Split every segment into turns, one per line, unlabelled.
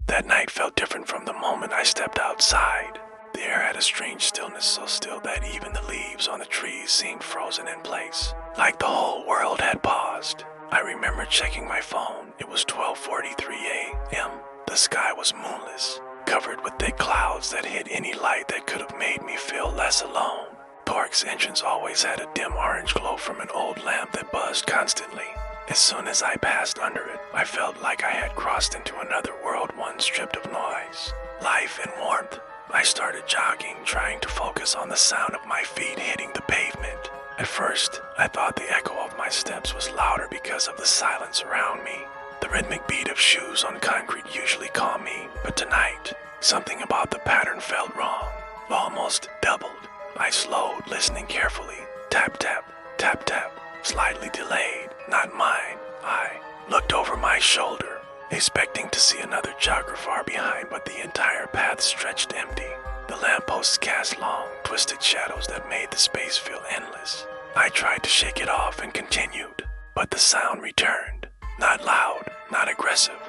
That night felt different from the moment I stepped outside. The air had a strange stillness, so still that even the leaves on the trees seemed frozen in place, like the whole world had paused. I remember checking my phone. It was 12:43 a.m. The sky was moonless, covered with thick clouds that hid any light that could have made me feel less alone. Park's entrance always had a dim orange glow from an old lamp that buzzed constantly. As soon as I passed under it, I felt like I had crossed into another world, one stripped of noise, life, and warmth. I started jogging, trying to focus on the sound of my feet hitting the pavement. At first, I thought the echo of my steps was louder because of the silence around me. The rhythmic beat of shoes on concrete usually calmed me, but tonight, something about the pattern felt wrong, almost doubled. I slowed, listening carefully. Tap, tap, tap, tap, slightly delayed, not mine. I looked over my shoulder, expecting to see another jogger far behind, but the entire path stretched empty. The lampposts cast long, twisted shadows that made the space feel endless. I tried to shake it off and continued, but the sound returned. Not loud, not aggressive,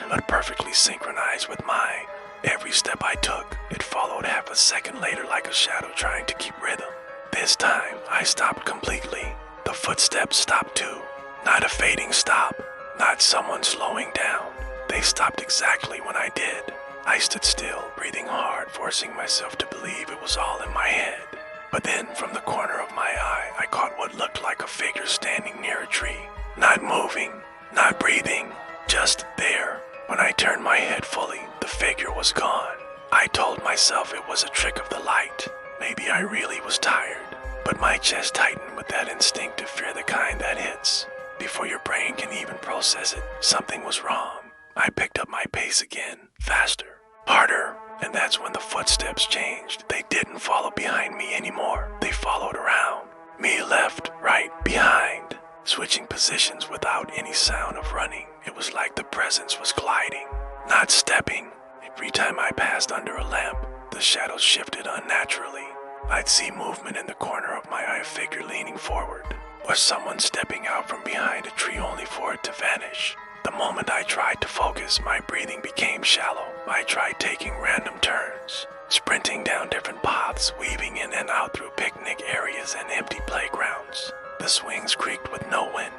but perfectly synchronized with mine. Every step I took, it followed half a second later like a shadow trying to keep rhythm. This time, I stopped completely. The footsteps stopped too. Not a fading stop, not someone slowing down. They stopped exactly when I did. I stood still, breathing hard, forcing myself to believe it was all in my head. But then, from the corner of my eye, I caught what looked like a figure standing near a tree. Not moving, not breathing, just there. When I turned my head fully, the figure was gone. I told myself it was a trick of the light. Maybe I really was tired, but my chest tightened with that instinctive fear, the kind that hits before your brain can even process it. Something was wrong. I picked up my pace again, faster, harder, and that's when the footsteps changed. They didn't follow behind me anymore. They followed around me, left, right, behind, switching positions without any sound of running. It was like the presence was gliding, not stepping. Every time I passed under a lamp, the shadows shifted unnaturally. I'd see movement in the corner of my eye, a figure leaning forward, or someone stepping out from behind a tree only for it to vanish. The moment I tried to focus, my breathing became shallow. I tried taking random turns, sprinting down different paths, weaving in and out through picnic areas and empty playgrounds. The swings creaked with no wind.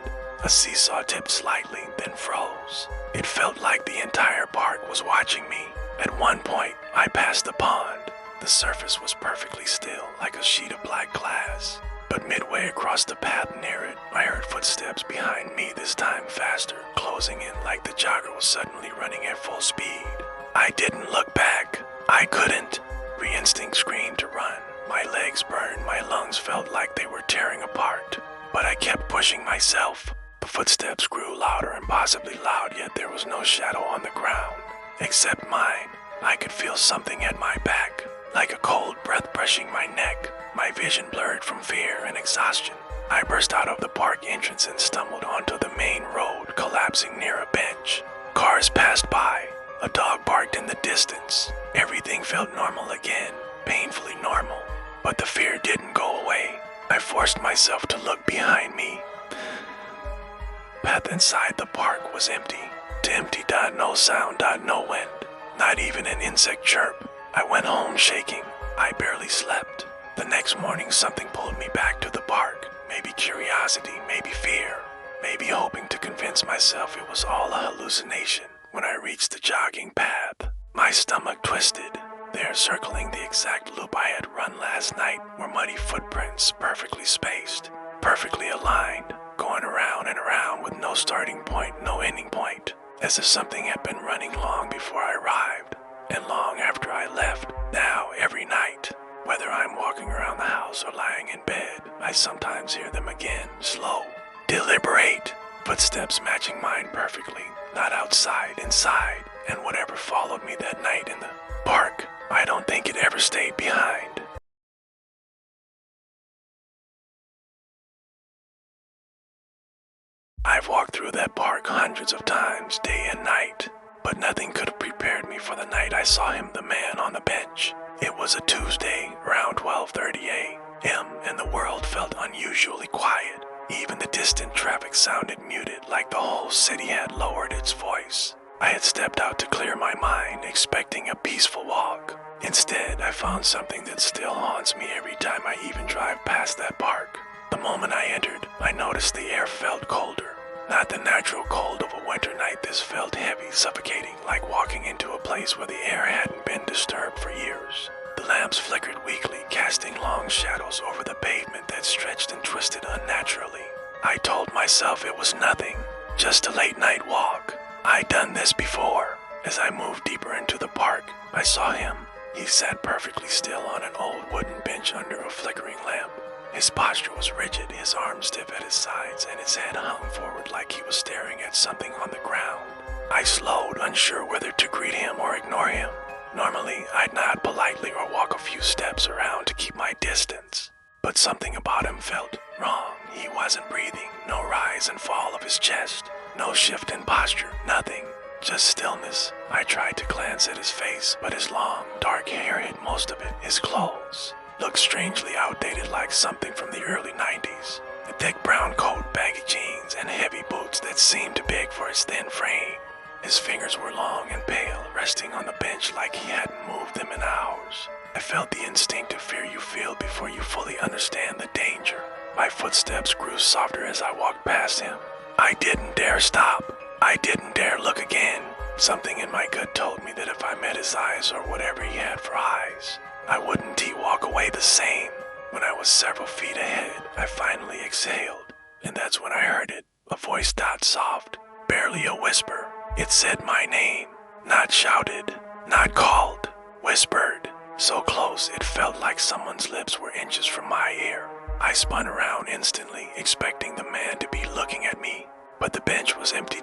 A seesaw tipped slightly, then froze. It felt like the entire park was watching me. At one point, I passed the pond. The surface was perfectly still, like a sheet of black glass. But midway across the path near it, I heard footsteps behind me, this time faster, closing in like the jogger was suddenly running at full speed. I didn't look back. I couldn't. Re-instinct screamed to run. My legs burned, my lungs felt like they were tearing apart. But I kept pushing myself. The footsteps grew louder, impossibly loud, yet there was no shadow on the ground, except mine. I could feel something at my back, like a cold breath brushing my neck. My vision blurred from fear and exhaustion. I burst out of the park entrance and stumbled onto the main road, collapsing near a bench. Cars passed by. A dog barked in the distance. Everything felt normal again, painfully normal. But the fear didn't go away. I forced myself to look behind me. Path inside the park was empty. Empty. No sound. No wind. Not even an insect chirp. I went home shaking. I barely slept. The next morning something pulled me back to the park. Maybe curiosity, maybe fear, maybe hoping to convince myself it was all a hallucination. When I reached the jogging path, my stomach twisted. There, circling the exact loop I had run last night, were muddy footprints, perfectly spaced, perfectly aligned, going around and around with no starting point, no ending point, as if something had been running long before I arrived, and long after I left. Now, every night, whether I'm walking around the house or lying in bed, I sometimes hear them again, slow, deliberate, footsteps matching mine perfectly, not outside, inside, and whatever followed me that night in the park, I don't think it ever stayed behind. I've walked through that park hundreds of times, day and night, but nothing could have prepared me for the night I saw him, the man on the bench. It was a Tuesday, around 12:30 a.m., and the world felt unusually quiet. Even the distant traffic sounded muted, like the whole city had lowered its voice. I had stepped out to clear my mind, expecting a peaceful walk. Instead, I found something that still haunts me every time I even drive past that park. The moment I entered, I noticed the air felt colder. Not the natural cold of a winter night. This felt heavy, suffocating, like walking into a place where the air hadn't been disturbed for years. The lamps flickered weakly, casting long shadows over the pavement that stretched and twisted unnaturally. I told myself it was nothing, just a late-night walk. I'd done this before. As I moved deeper into the park, I saw him. He sat perfectly still on an old wooden bench under a flickering lamp. His posture was rigid, his arms stiff at his sides, and his head hung forward like he was staring at something on the ground. I slowed, unsure whether to greet him or ignore him. Normally, I'd nod politely or walk a few steps around to keep my distance. But something about him felt wrong. He wasn't breathing, no rise and fall of his chest, no shift in posture, nothing. Just stillness. I tried to glance at his face, but his long, dark hair hid most of it. His clothes looked strangely outdated, like something from the early 90s. A thick brown coat, baggy jeans, and heavy boots that seemed too big for his thin frame. His fingers were long and pale, resting on the bench like he hadn't moved them in hours. I felt the instinctive fear you feel before you fully understand the danger. My footsteps grew softer as I walked past him. I didn't dare stop. I didn't dare look again. Something in my gut told me that if I met his eyes or whatever he had for eyes, I wouldn't walk away the same. When I was several feet ahead, I finally exhaled, and that's when I heard it. A voice that soft, barely a whisper. It said my name, not shouted, not called, whispered. So close it felt like someone's lips were inches from my ear. I spun around instantly, expecting the man to be looking at me. But the bench was empty.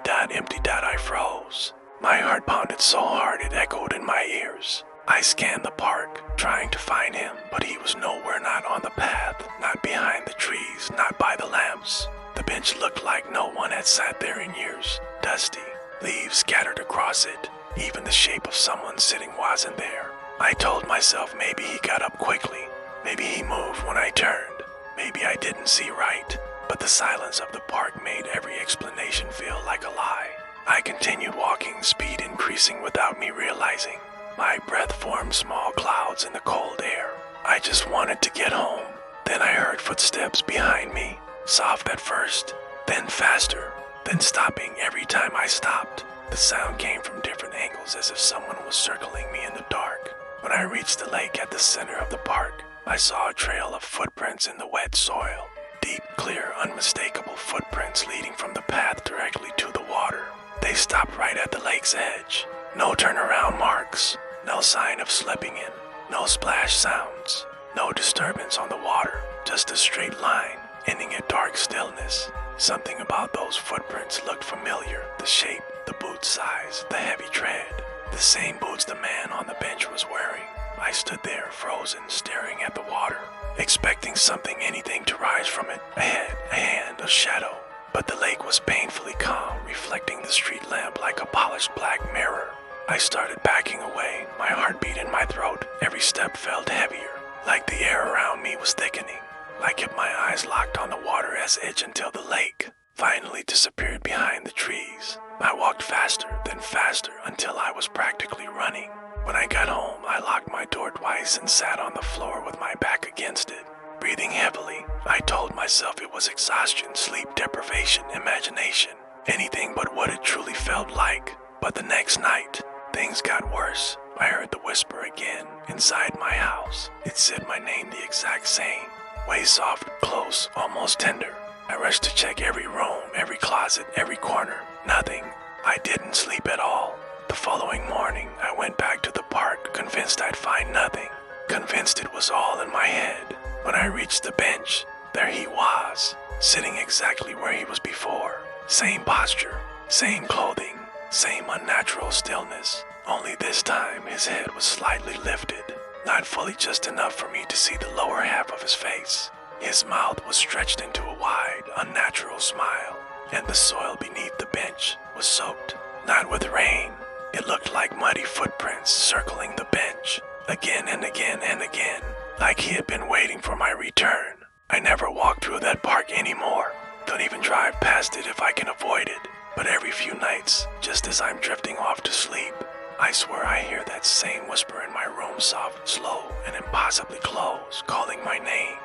I froze. My heart pounded so hard it echoed in my ears. I scanned the park, trying to find him, but he was nowhere, not on the path, not behind the trees, not by the lamps. The bench looked like no one had sat there in years, dusty, leaves scattered across it. Even the shape of someone sitting wasn't there. I told myself maybe he got up quickly, maybe he moved when I turned, maybe I didn't see right. But the silence of the park made every explanation feel like a lie. I continued walking, speed increasing without me realizing. My breath formed small clouds in the cold air. I just wanted to get home. Then I heard footsteps behind me, soft at first, then faster, then stopping every time I stopped. The sound came from different angles as if someone was circling me in the dark. When I reached the lake at the center of the park, I saw a trail of footprints in the wet soil. Deep, clear, unmistakable footprints leading from the path directly to the water. They stopped right at the lake's edge. No turnaround marks, no sign of slipping in, no splash sounds, no disturbance on the water, just a straight line, ending in dark stillness. Something about those footprints looked familiar. The shape, the boot size, the heavy tread. The same boots the man on the bench was wearing. I stood there, frozen, staring at the water, expecting something, anything to rise from it. A head, a hand, a shadow. But the lake was painfully calm, reflecting the street lamp like a polished black mirror. I started backing away, my heartbeat in my throat. Every step felt heavier, like the air around me was thickening. I kept my eyes locked on the water edge until the lake finally disappeared behind the trees. I walked faster, then faster, until I was practically running. When I got home, I locked my door twice and sat on the floor with my back against it. Breathing heavily, I told myself it was exhaustion, sleep deprivation, imagination, anything but what it truly felt like. But the next night, things got worse. I heard the whisper again, inside my house. It said my name the exact same, way soft, close, almost tender. I rushed to check every room, every closet, every corner. Nothing. I didn't sleep at all. The following morning, I went back to the park, convinced I'd find nothing, convinced it was all in my head. When I reached the bench, there he was, sitting exactly where he was before. Same posture, same clothing, same unnatural stillness. Only this time, his head was slightly lifted, not fully, just enough for me to see the lower half of his face. His mouth was stretched into a wide, unnatural smile, and the soil beneath the bench was soaked, not with rain. It looked like muddy footprints circling the bench, again and again and again, like he had been waiting for my return. I never walk through that park anymore. Don't even drive past it if I can avoid it. But every few nights, just as I'm drifting off to sleep, I swear I hear that same whisper in my room, soft, slow, and impossibly close, calling my name.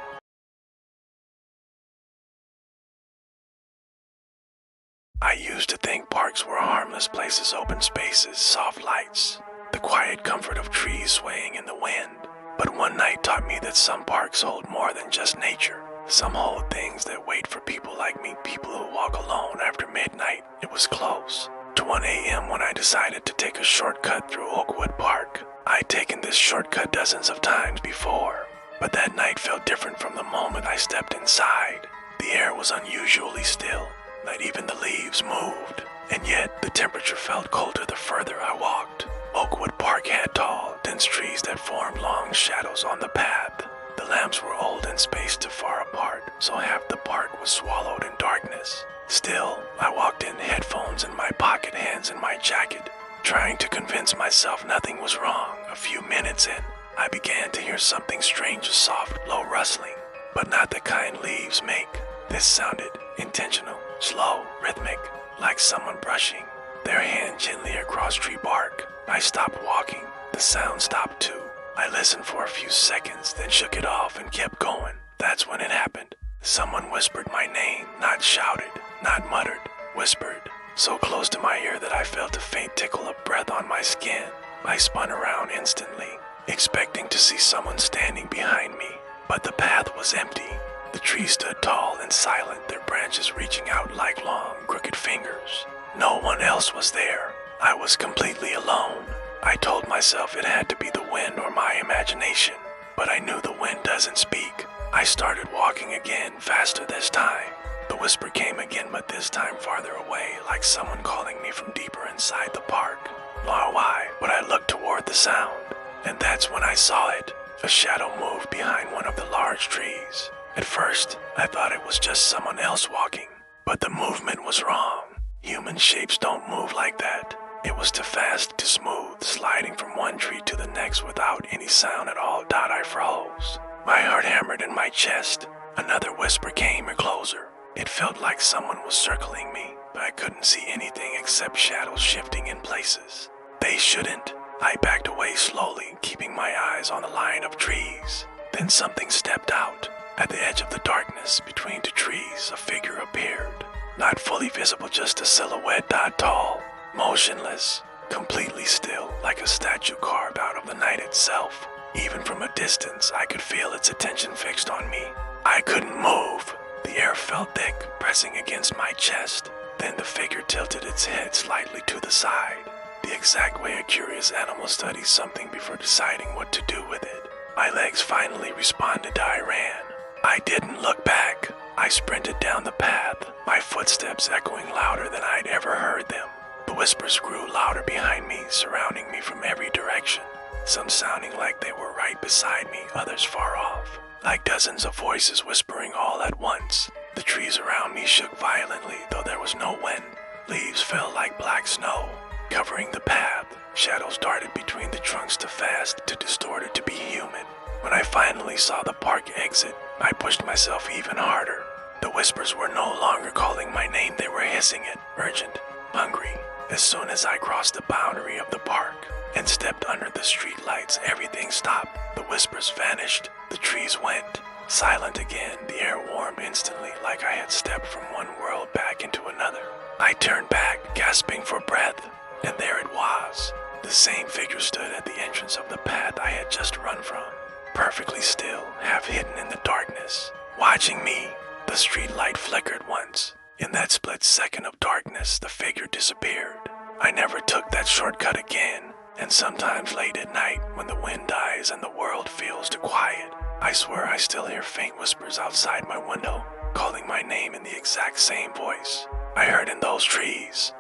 I used to think parks were harmless places, open spaces, soft lights, the quiet comfort of trees swaying in the wind. But one night taught me that some parks hold more than just nature. Some hold things that wait for people like me, people who walk alone after midnight. It was close to 1 a.m. when I decided to take a shortcut through Oakwood Park. I'd taken this shortcut dozens of times before, but that night felt different from the moment I stepped inside. The air was unusually still, not even the leaves moved, and yet the temperature felt colder the further I walked. Oakwood Park had tall, dense trees that formed long shadows on the path. The lamps were old and spaced too far apart, so half the park was swallowed in darkness. Still, I walked in, headphones in my pocket, hands in my jacket, trying to convince myself nothing was wrong. A few minutes in, I began to hear something strange, a soft, low rustling, but not the kind leaves make. This sounded intentional, slow, rhythmic, like someone brushing their hand gently across tree bark. I stopped walking. The sound stopped too. I listened for a few seconds, then shook it off and kept going. That's when it happened. Someone whispered my name, not shouted, not muttered, whispered, so close to my ear that I felt a faint tickle of breath on my skin. I spun around instantly, expecting to see someone standing behind me, but the path was empty. The trees stood tall and silent, their branches reaching out like long, crooked fingers. No one else was there. I was completely alone. I told myself it had to be the wind or my imagination, but I knew the wind doesn't speak. I started walking again, faster this time. The whisper came again, but this time farther away, like someone calling me from deeper inside the park. Nor why, but I looked toward the sound, and that's when I saw it. A shadow moved behind one of the large trees. At first, I thought it was just someone else walking, but the movement was wrong. Human shapes don't move like that. It was too fast, too smooth, sliding from one tree to the next without any sound at all. I froze. My heart hammered in my chest. Another whisper came closer. It felt like someone was circling me, but I couldn't see anything except shadows shifting in places. They shouldn't. I backed away slowly, keeping my eyes on the line of trees. Then something stepped out. At the edge of the darkness, between two trees, a figure appeared. Not fully visible, just a silhouette, tall, motionless, completely still, like a statue carved out of the night itself. Even from a distance, I could feel its attention fixed on me. I couldn't move. The air felt thick, pressing against my chest. Then the figure tilted its head slightly to the side, the exact way a curious animal studies something before deciding what to do with it. My legs finally responded. I ran. I didn't look back. I sprinted down the path, my footsteps echoing louder than I'd ever heard them. The whispers grew louder behind me, surrounding me from every direction. Some sounding like they were right beside me, others far off, like dozens of voices whispering all at once. The trees around me shook violently, though there was no wind. Leaves fell like black snow, covering the path. Shadows darted between the trunks, too fast, too distorted to be human. When I finally saw the park exit, I pushed myself even harder. The whispers were no longer calling my name, they were hissing it, urgent, hungry. As soon as I crossed the boundary of the park and stepped under the streetlights, everything stopped. The whispers vanished, the trees went silent again. The air warmed instantly, like I had stepped from one world back into another. I turned back, gasping for breath, and there it was. The same figure stood at the entrance of the path I had just run from, perfectly still, half hidden in the darkness, watching me. The street light flickered once. In that split second of darkness, the figure disappeared. I never took that shortcut again, and sometimes late at night, when the wind dies and the world feels too quiet, I swear I still hear faint whispers outside my window, calling my name in the exact same voice I heard in those trees.